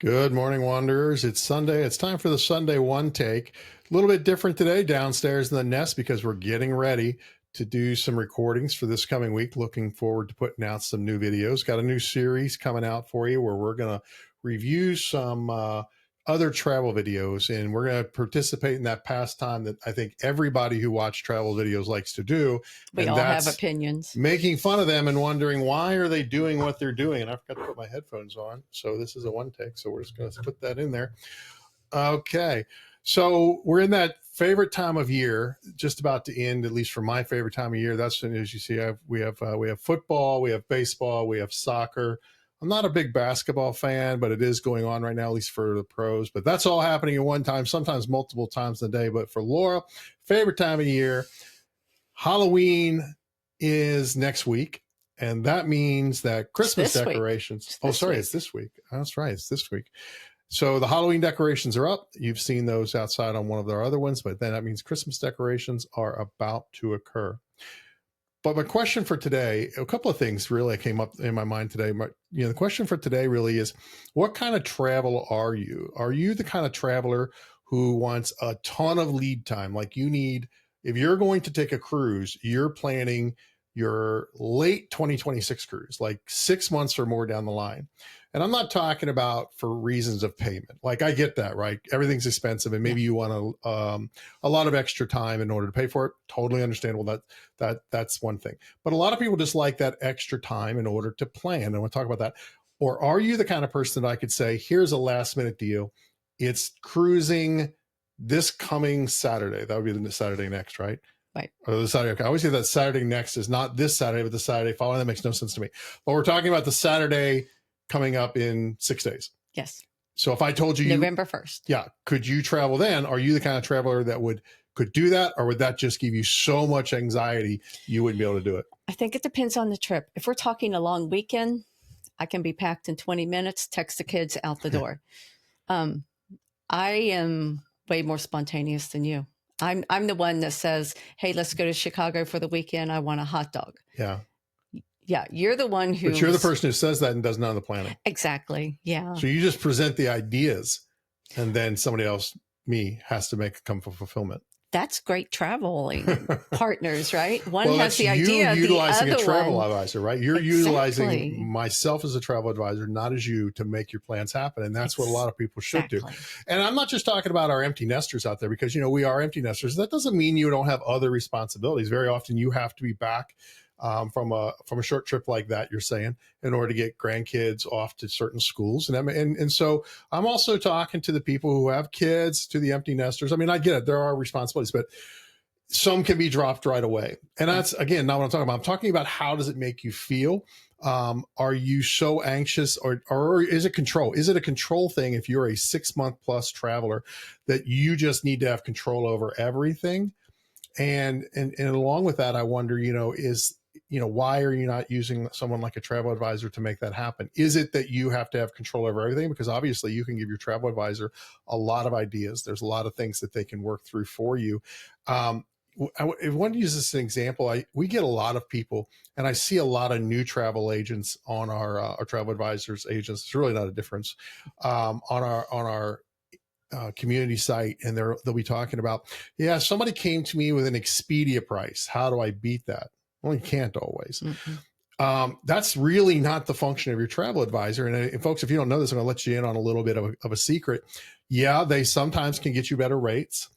Good morning, Wanderers. It's Sunday. It's time for the Sunday One Take. A little bit different today downstairs in the nest because we're getting ready to do some recordings for this coming week. Looking forward to putting out some new videos. Got a new series coming out for you where we're going to review some other travel videos, and we're going to participate in that pastime that I think everybody who watches travel videos likes to do. We and all have that's opinions. making fun of them and wondering why are they doing what they're doing. And I forgot to put my headphones on, so this is a one take, so we're just going to put that in there. Okay, so we're in that favorite time of year, just about to end, at least for my favorite time of year. That's when, as you see, we have football, we have baseball, we have soccer. I'm not a big basketball fan, but it is going on right now, at least for the pros. But that's all happening at one time, sometimes multiple times in a day. But for Laura, favorite time of year, Halloween is next week. And that means that Christmas decorations. Oh, sorry, it's this week. That's right, it's this week. So the Halloween decorations are up. You've seen those outside on one of our other ones, but then that means Christmas decorations are about to occur. But my question for today, a couple of things really came up in my mind today. The question for today really is, what kind of travel are you? Are you the kind of traveler who wants a ton of lead time? Like you need, if you're going to take a cruise, you're planning your late 2026 cruise, like 6 months or more down the line. And I'm not talking about for reasons of payment. Like I get that, right? Everything's expensive, and maybe you want a lot of extra time in order to pay for it. Totally understandable. That's one thing. But a lot of people just like that extra time in order to plan. And we'll talk about that. Or are you the kind of person that I could say, here's a last minute deal. It's cruising this coming Saturday. That would be the Saturday next, right? Right. Or the Saturday. Okay. I always say that Saturday next is not this Saturday, but the Saturday following. That makes no sense to me. But we're talking about the Saturday coming up in 6 days. Yes. So if I told you November 1st. Yeah. Could you travel then? Are you the kind of traveler that could do that? Or would that just give you so much anxiety you wouldn't be able to do it? I think it depends on the trip. If we're talking a long weekend, I can be packed in 20 minutes, text the kids out the door. I am way more spontaneous than you. I'm the one that says, hey, let's go to Chicago for the weekend. I want a hot dog. Yeah. Yeah, you're the one who. But you're the person who says that and does none of the planning. Exactly. Yeah. So you just present the ideas, and then somebody else, me, has to come for fulfillment. That's great traveling partners, right? One has the idea. You're utilizing the other a travel one. advisor, right? You're utilizing myself as a travel advisor, not as you, to make your plans happen. And that's what a lot of people should do. And I'm not just talking about our empty nesters out there, because, we are empty nesters. That doesn't mean you don't have other responsibilities. Very often you have to be back from a short trip like that, you're saying, in order to get grandkids off to certain schools. And so I'm also talking to the people who have kids, to the empty nesters. I mean, I get it. There are responsibilities, but some can be dropped right away. And that's, again, not what I'm talking about. I'm talking about, how does it make you feel? Are you so anxious, or is it control? Is it a control thing if you're a 6 month plus traveler that you just need to have control over everything? And along with that, I wonder, why are you not using someone like a travel advisor to make that happen? Is it that you have to have control over everything? Because obviously you can give your travel advisor a lot of ideas. There's a lot of things that they can work through for you. I want to use this as an example. We get a lot of people, and I see a lot of new travel agents on our travel advisors agents. It's really not a difference on our community site, and they'll be talking about, somebody came to me with an Expedia price. How do I beat that? Well, you can't always. Mm-hmm. That's really not the function of your travel advisor. And folks, if you don't know this, I'm going to let you in on a little bit of a secret. Yeah, they sometimes can get you better rates,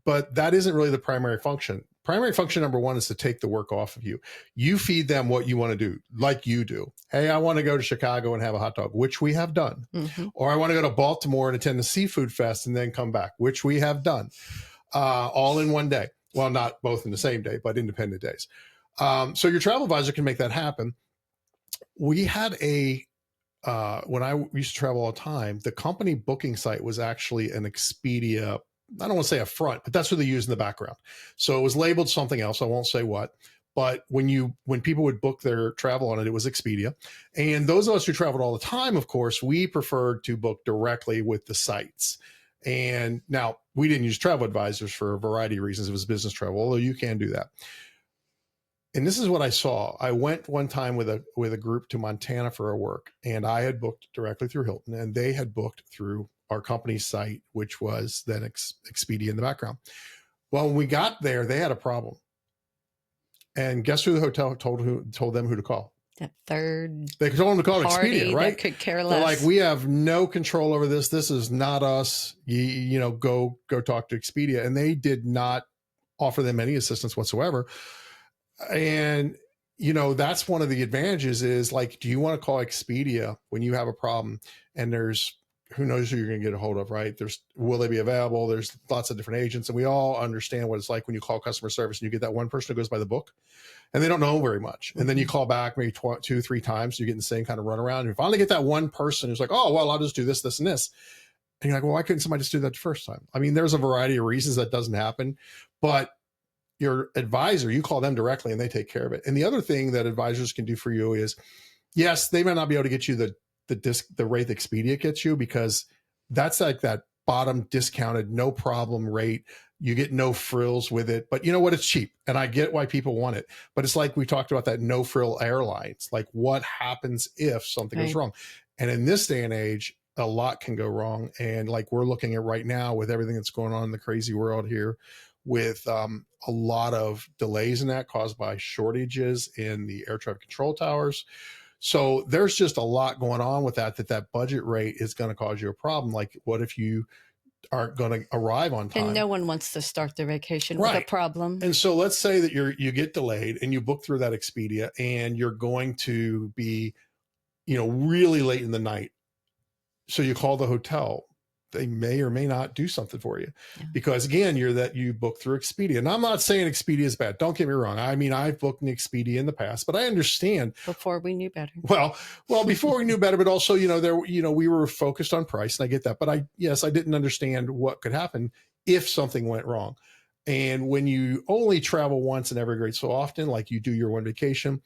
but that isn't really the primary function. Primary function number one is to take the work off of you. You feed them what you want to do, like you do. Hey, I want to go to Chicago and have a hot dog, which we have done. Mm-hmm. Or I want to go to Baltimore and attend the Seafood Fest and then come back, which we have done, all in one day. Well, not both in the same day, but independent days. So your travel advisor can make that happen. We had when I used to travel all the time, the company booking site was actually an Expedia. I don't want to say a front, but that's what they use in the background. So it was labeled something else. I won't say what, but when people would book their travel on it, it was Expedia. And those of us who traveled all the time, of course, we preferred to book directly with the sites. And now we didn't use travel advisors for a variety of reasons. It was business travel, although you can do that. And this is what I saw. I went one time with a group to Montana for a work, and I had booked directly through Hilton, and they had booked through our company's site, which was then Expedia in the background. Well, when we got there, they had a problem. And guess who the hotel told them who to call? That third They told them to call Expedia, right? That could care less. They're like, we have no control over this. This is not us. You know, go talk to Expedia. And they did not offer them any assistance whatsoever. And, you know, that's one of the advantages is like, do you want to call Expedia when you have a problem and there's, who knows who you're going to get a hold of, right? Will they be available? There's lots of different agents, and we all understand what it's like when you call customer service and you get that one person who goes by the book and they don't know very much. And then you call back maybe 2, 3 times, you're getting the same kind of runaround. And you finally get that one person who's like, oh, well, I'll just do this, this, and this. And you're like, well, why couldn't somebody just do that the first time? I mean, there's a variety of reasons that doesn't happen, but your advisor, you call them directly and they take care of it. And the other thing that advisors can do for you is, yes, they may not be able to get you the rate that Expedia gets you, because that's like that bottom discounted, no problem rate. You get no frills with it, but you know what? It's cheap, and I get why people want it. But it's like we talked about that no frill airlines. Like, what happens if something goes wrong? And in this day and age, a lot can go wrong. And like we're looking at right now with everything that's going on in the crazy world here, with a lot of delays in that caused by shortages in the air traffic control towers. So there's just a lot going on with that budget rate is going to cause you a problem. Like, what if you aren't going to arrive on time? And no one wants to start their vacation with a problem. And so let's say that you get delayed and you book through that Expedia and you're going to be, you know, really late in the night. So you call the hotel. They may or may not do something for you because, again, you book through Expedia. And I'm not saying Expedia is bad. Don't get me wrong. I mean, I've booked an Expedia in the past, but I understand. Before we knew better. Well, before we knew better, but also, we were focused on price, and I get that. But I didn't understand what could happen if something went wrong. And when you only travel once and every so often, like you do your one vacation,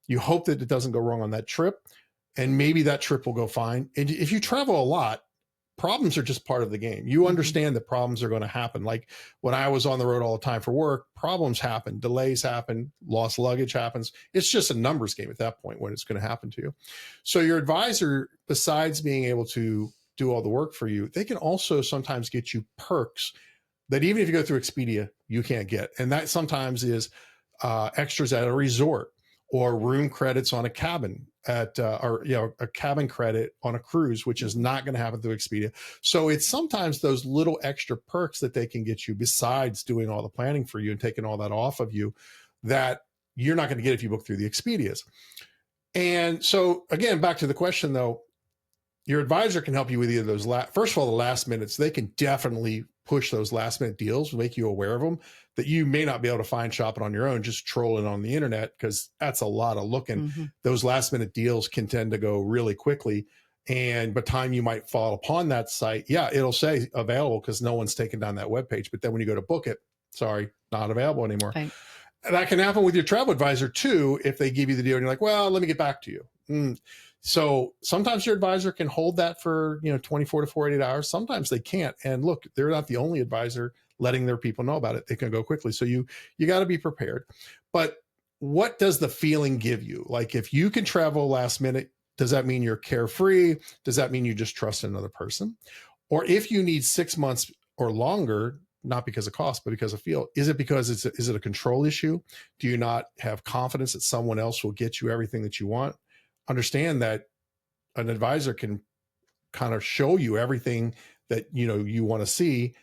you hope that it doesn't go wrong on that trip. And maybe that trip will go fine. And if you travel a lot, problems are just part of the game. You understand that problems are going to happen. Like when I was on the road all the time for work, problems happen, delays happen, lost luggage happens. It's just a numbers game at that point when it's going to happen to you. So your advisor, besides being able to do all the work for you, they can also sometimes get you perks that even if you go through Expedia, you can't get. And that sometimes is extras at a resort, or room credits on a cabin or a cabin credit on a cruise, which is not going to happen through Expedia. So it's sometimes those little extra perks that they can get you besides doing all the planning for you and taking all that off of you that you're not going to get if you book through the Expedias. And so again, back to the question though, your advisor can help you with either those first of all, the last minutes. They can definitely push those last minute deals, make you aware of them that you may not be able to find shopping on your own, just trolling on the internet, because that's a lot of looking. Those last minute deals can tend to go really quickly. And by the time you might fall upon that site, it'll say available because no one's taken down that webpage. But then when you go to book it, sorry, not available anymore. Right. That can happen with your travel advisor too, if they give you the deal and you're like, well, let me get back to you. So sometimes your advisor can hold that for 24 to 48 hours. Sometimes they can't. And look, they're not the only advisor letting their people know about it. They can go quickly. So you got to be prepared. But what does the feeling give you? Like if you can travel last minute, does that mean you're carefree? Does that mean you just trust another person? Or if you need 6 months or longer, not because of cost, but because of feel, is it because is it a control issue? Do you not have confidence that someone else will get you everything that you want? Understand that an advisor can kind of show you everything that you want to see,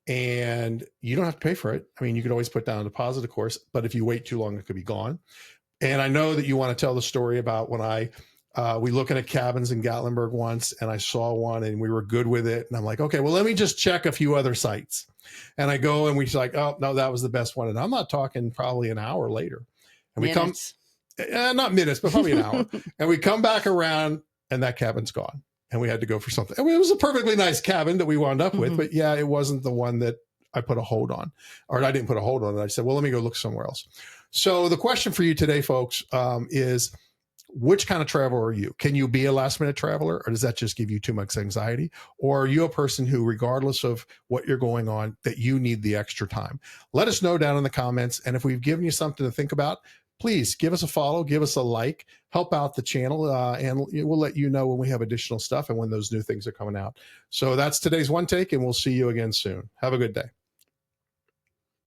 and you don't have to pay for it. I mean, you could always put down a deposit, of course, but if you wait too long, it could be gone. And I know that you want to tell the story about when we looking at cabins in Gatlinburg once, and I saw one and we were good with it. And I'm like, okay, well, let me just check a few other sites. And I go and we're like, oh no, that was the best one. And I'm not talking probably an hour later. And we come, not minutes, but probably an hour. And we come back around and that cabin's gone. And we had to go for something. I mean, it was a perfectly nice cabin that we wound up with, but it wasn't the one that I put a hold on, or I didn't put a hold on it. I said, well, let me go look somewhere else. So the question for you today, folks, is which kind of traveler are you? Can you be a last minute traveler, or does that just give you too much anxiety? Or are you a person who, regardless of what you're going on, that you need the extra time? Let us know down in the comments. And if we've given you something to think about, please give us a follow, give us a like, help out the channel, and we'll let you know when we have additional stuff and when those new things are coming out. So that's today's One Take, and we'll see you again soon. Have a good day.